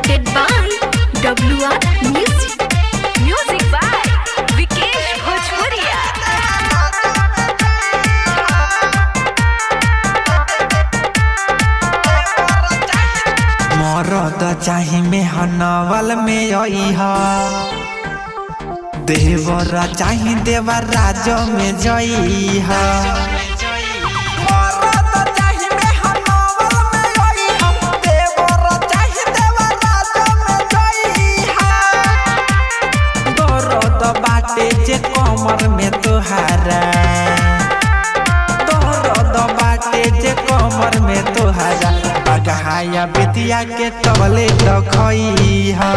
presented by WR Music. Music by Vikesh Bhojpuria. मरद चाही में हनवल में अइहा देवर चाही देवर राज में जइहा दर्द बाटे जे कमर में तोहारा दर्द बाटे जे कमर में तोहारा बगहाया बेतिया के तबले रखइहा।